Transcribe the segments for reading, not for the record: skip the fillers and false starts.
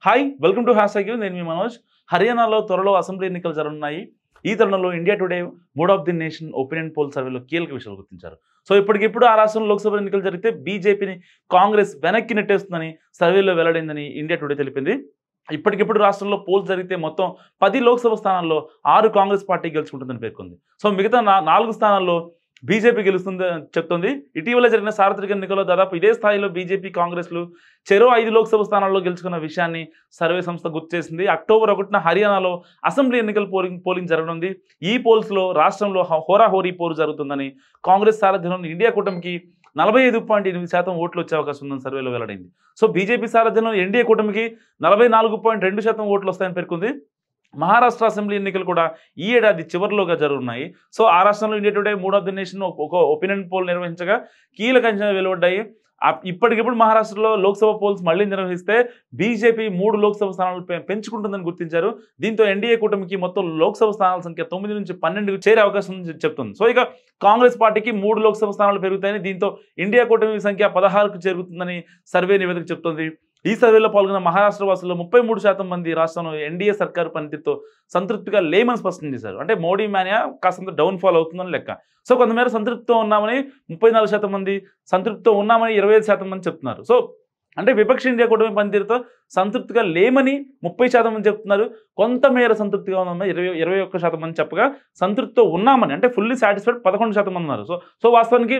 Hi welcome to hash tag నేను మీ మనోజ్. హర్యానాలో త్వరలో అసెంబ్లీ ఎన్నికలు జరగనున్నాయి. ఈ తరుణంలో India today mood of the nation opinion poll సర్వేలో కీలక విషయాలు గుర్తించారు. సో ఇప్పటికిప్పుడు ఆ రాష్ట్రంలో లోక్సభ ఎన్నికలు జరిగితే బీజేపీని కాంగ్రెస్ వెనక్కి నెట్టేస్తుందని సర్వేలో వెల్లడైందని ఇండియా టుడే తెలిపింది. ఇప్పటికిప్పుడు రాష్ట్రంలో పోల్స్ జరిగితే మొత్తం 10 లోక్సభ స్థానాల్లో 6 కాంగ్రెస్ పార్టీ గెలుచుకుంటుందని పేర్కొంది. సో మిగతా 4 స్థానాల్లో బీజేపీ గెలుస్తుందని చెప్తుంది. ఇటీవల జరిగిన సార్వత్రిక ఎన్నికల్లో దాదాపు ఇదే స్థాయిలో బీజేపీ కాంగ్రెస్లు చెరో 5 లోక్సభ స్థానాల్లో గెలుచుకున్న విషయాన్ని సర్వే సంస్థ గుర్తు చేసింది. అక్టోబర్ 1న హర్యానాలో అసెంబ్లీ ఎన్నికల పోలింగ్ జరగనుంది. ఈ పోల్స్లో రాష్ట్రంలో హోరాహోరీ పోరు జరుగుతుందని కాంగ్రెస్ సారథ్యంలోని ఇండియా కూటమికి 45.8% ఓట్లు వచ్చే అవకాశం ఉందని సర్వేలో వెల్లడైంది. సో బీజేపీ సారథ్యంలో ఎన్డీఏ కూటమికి 44.2% ఓట్లు వస్తాయని పేర్కొంది. మహారాష్ట్ర అసెంబ్లీ ఎన్నికలు కూడా ఈ ఏడాది చివరిలోగా జరుగుతున్నాయి. సో ఆ రాష్ట్రంలో India today mood of the nation ఒక ఒపీనియన్ పోల్ నిర్వహించగా కీలక అంచనాలు వెలువడ్డాయి. ఇప్పటికిప్పుడు మహారాష్ట్రలో లోక్సభ పోల్స్ మళ్లీ నిర్వహిస్తే బీజేపీ 3 లోక్సభ స్థానాలు పెంచుకుంటుందని గుర్తించారు. దీంతో ఎన్డీఏ కూటమికి మొత్తం లోక్సభ స్థానాల సంఖ్య 9 నుంచి 12కు చేరే అవకాశం ఉందని చెప్తుంది. సో ఇక కాంగ్రెస్ పార్టీకి 3 లోక్సభ స్థానాలు పెరుగుతాయని, దీంతో ఇండియా కూటమి సంఖ్య 16కు చేరుతుందని సర్వే నివేదిక చెప్తుంది. ఈ సర్వేలో పాల్గొన్న మహారాష్ట్ర వాసుల్లో 33% మంది రాష్ట్రంలో ఎన్డీఏ సర్కారు పనితీరుతో సంతృప్తిగా లేమని స్పష్టం చేశారు. అంటే మోడీ మానియా కాస్తంత డౌన్ఫాల్ అవుతుందని లెక్క. సో కొంతమేర సంతృప్తితో ఉన్నామని 34% మంది, సంతృప్తితో ఉన్నామని 25% మంది చెప్తున్నారు. సో అంటే విపక్ష ఇండియా కూటమి పనితీరుతో సంతృప్తిగా లేమని 30% మంది చెప్తున్నారు. కొంతమేర సంతృప్తిగా ఉన్నామని 21% మంది చెప్పగా, సంతృప్తితో ఉన్నామని అంటే ఫుల్లీ సాటిస్ఫైడ్ 11% మంది ఉన్నారు. సో వాస్తవానికి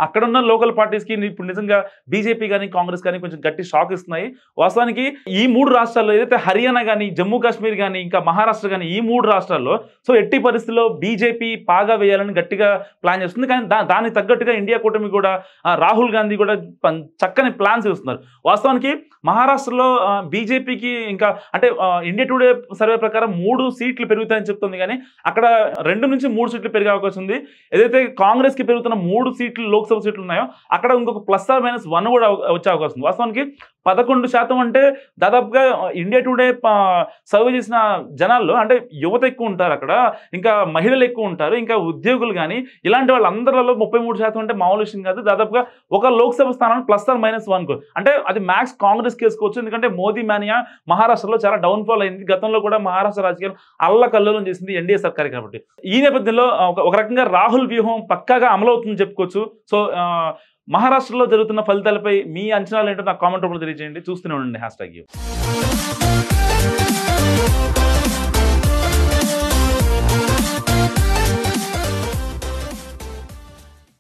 అక్కడున్న లోకల్ పార్టీస్కి ఇప్పుడు నిజంగా బీజేపీ కానీ కాంగ్రెస్ కానీ కొంచెం గట్టి షాక్ ఇస్తున్నాయి. వాస్తవానికి ఈ 3 రాష్ట్రాల్లో ఏదైతే హర్యానా కానీ, జమ్మూ కాశ్మీర్ కానీ, ఇంకా మహారాష్ట్ర కానీ, ఈ 3 రాష్ట్రాల్లో సో ఎట్టి పరిస్థితుల్లో బీజేపీ పాగా వేయాలని గట్టిగా ప్లాన్ చేస్తుంది. కానీ దానికి తగ్గట్టుగా ఇండియా కూటమి కూడా, రాహుల్ గాంధీ కూడా చక్కని ప్లాన్స్ చేస్తున్నారు. వాస్తవానికి మహారాష్ట్రలో బీజేపీకి ఇంకా అంటే ఇండియా టుడే సర్వే ప్రకారం 3 సీట్లు పెరుగుతాయని చెప్తుంది. కానీ అక్కడ 2 నుంచి 3 సీట్లు పెరిగే అవకాశం ఉంది. ఏదైతే కాంగ్రెస్కి పెరుగుతున్న 3 సీట్లు లోక్సభ సీట్లు ఉన్నాయో అక్కడ ఇంకొక +/- 1 కూడా వచ్చే అవకాశం ఉంది. వాస్తవానికి 11% అంటే దాదాపుగా ఇండియా టుడే సర్వే చేసిన జనాల్లో అంటే యువత ఎక్కువ ఉంటారు అక్కడ, ఇంకా మహిళలు ఎక్కువ ఉంటారు, ఇంకా ఉద్యోగులు కానీ, ఇలాంటి వాళ్ళందరిలో 33% అంటే మామూలు విషయం కాదు. దాదాపుగా ఒక లోక్సభ స్థానాన్ని +/- 1 అంటే అది మ్యాక్స్ కాంగ్రెస్ కేసుకోవచ్చు. ఎందుకంటే మోదీ మానియా మహారాష్ట్రలో చాలా డౌన్ఫాల్ అయింది. గతంలో కూడా మహారాష్ట్ర రాజకీయాలు అల్లకల్లోలం చేసింది ఎన్డీఏ సర్కార్ కాబట్టి. ఈ నేపథ్యంలో ఒక రకంగా రాహుల్ వ్యూహం పక్కాగా అమలవుతుందని చెప్పుకోవచ్చు. సో మహారాష్ట్రలో జరుగుతున్న ఫలితాలపై మీ అంచనాలు ఏంటో నాకు కామెంట్ రూపంలో తెలియజేయండి. చూస్తూనే ఉండండి హ్యాష్ ట్యాగ్.